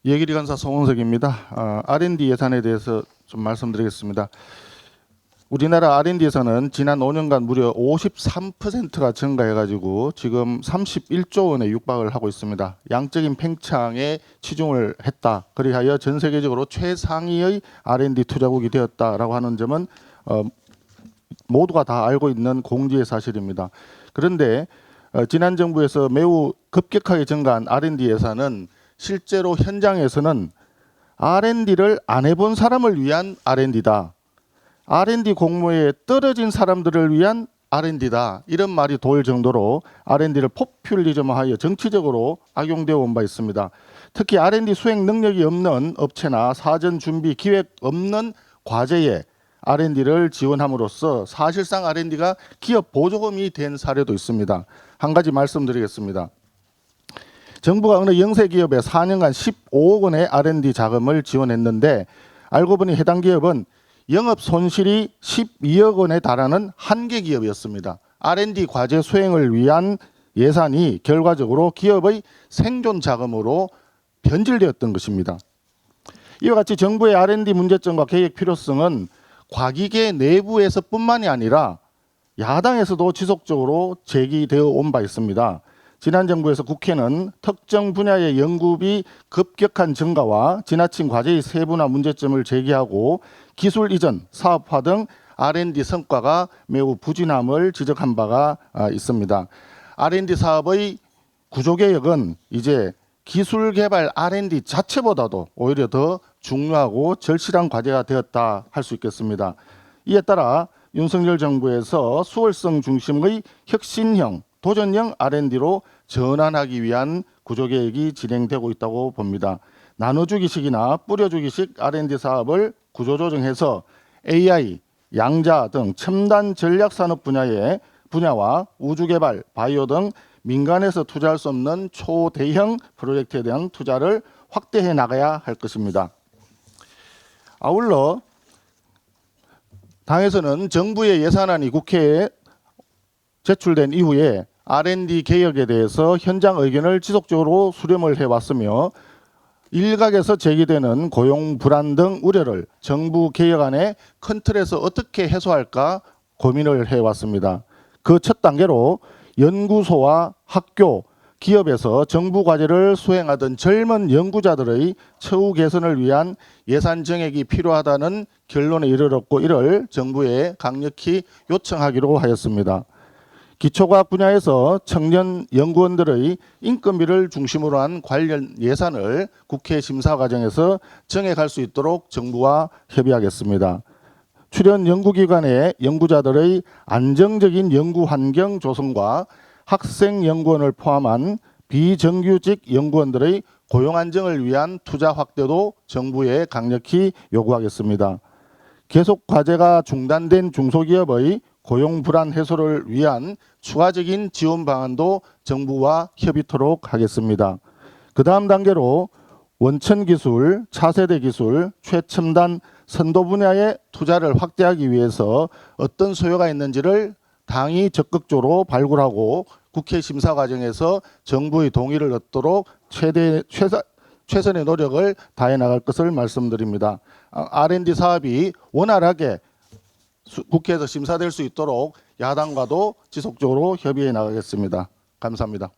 예길이 간사 송원석입니다. R&D 예산에 대해서 좀 말씀드리겠습니다. 우리나라 R&D에서는 지난 5년간 무려 53%가 증가해가지고 지금 31조 원에 육박을 하고 있습니다. 양적인 팽창에 치중을 했다. 그리하여 전 세계적으로 최상위의 R&D 투자국이 되었다라고 하는 점은 모두가 다 알고 있는 공지의 사실입니다. 그런데 지난 정부에서 매우 급격하게 증가한 R&D 예산은 실제로 현장에서는 R&D를 안 해본 사람을 위한 R&D다. R&D 공모에 떨어진 사람들을 위한 R&D다. 이런 말이 돌 정도로 R&D를 포퓰리즘화하여 정치적으로 악용되어 온 바 있습니다. 특히 R&D 수행 능력이 없는 업체나 사전 준비 기획 없는 과제에 R&D를 지원함으로써 사실상 R&D가 기업 보조금이 된 사례도 있습니다. 한 가지 말씀드리겠습니다. 정부가 어느 영세 기업에 4년간 15억 원의 R&D 자금을 지원했는데 알고 보니 해당 기업은 영업 손실이 12억 원에 달하는 한계 기업이었습니다. R&D 과제 수행을 위한 예산이 결과적으로 기업의 생존 자금으로 변질되었던 것입니다. 이와 같이 정부의 R&D 문제점과 계획 필요성은 과기계 내부에서뿐만이 아니라 야당에서도 지속적으로 제기되어 온 바 있습니다. 지난 정부에서 국회는 특정 분야의 연구비 급격한 증가와 지나친 과제의 세분화 문제점을 제기하고 기술 이전, 사업화 등 R&D 성과가 매우 부진함을 지적한 바가 있습니다. R&D 사업의 구조개혁은 이제 기술 개발 R&D 자체보다도 오히려 더 중요하고 절실한 과제가 되었다 할 수 있겠습니다. 이에 따라 윤석열 정부에서 수월성 중심의 혁신형, 도전형 R&D로 전환하기 위한 구조개혁이 진행되고 있다고 봅니다. 나눠주기식이나 뿌려주기식 R&D 사업을 구조조정해서 AI, 양자 등 첨단 전략산업 분야와 우주개발, 바이오 등 민간에서 투자할 수 없는 초대형 프로젝트에 대한 투자를 확대해 나가야 할 것입니다. 아울러 당에서는 정부의 예산안이 국회에 제출된 이후에 R&D 개혁에 대해서 현장 의견을 지속적으로 수렴을 해왔으며 일각에서 제기되는 고용 불안 등 우려를 정부 개혁안의 큰 틀에서 어떻게 해소할까 고민을 해왔습니다. 그 첫 단계로 연구소와 학교, 기업에서 정부 과제를 수행하던 젊은 연구자들의 처우 개선을 위한 예산 정액이 필요하다는 결론에 이르렀고 이를 정부에 강력히 요청하기로 하였습니다. 기초과학 분야에서 청년 연구원들의 인건비를 중심으로 한 관련 예산을 국회 심사 과정에서 정액할 수 있도록 정부와 협의하겠습니다. 출연 연구기관의 연구자들의 안정적인 연구 환경 조성과 학생 연구원을 포함한 비정규직 연구원들의 고용 안정을 위한 투자 확대도 정부에 강력히 요구하겠습니다. 계속 과제가 중단된 중소기업의 고용 불안 해소를 위한 추가적인 지원 방안도 정부와 협의토록 하겠습니다. 그 다음 단계로 원천 기술, 차세대 기술, 최첨단 선도 분야의 투자를 확대하기 위해서 어떤 소요가 있는지를 당이 적극적으로 발굴하고 국회 심사 과정에서 정부의 동의를 얻도록 최선의 노력을 다해 나갈 것을 말씀드립니다. R&D 사업이 원활하게 국회에서 심사될 수 있도록 야당과도 지속적으로 협의해 나가겠습니다. 감사합니다.